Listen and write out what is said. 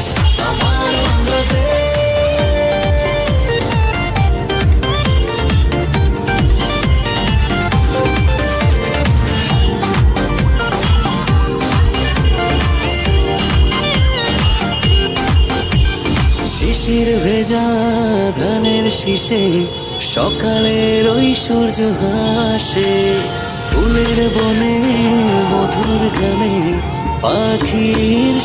দেশ, আমার বাংলাদেশ। শিশির ভেজা ধানের শীষে সকালের ওই সূর্য হাসে, ফুলের বনে মধুর গানে পাখির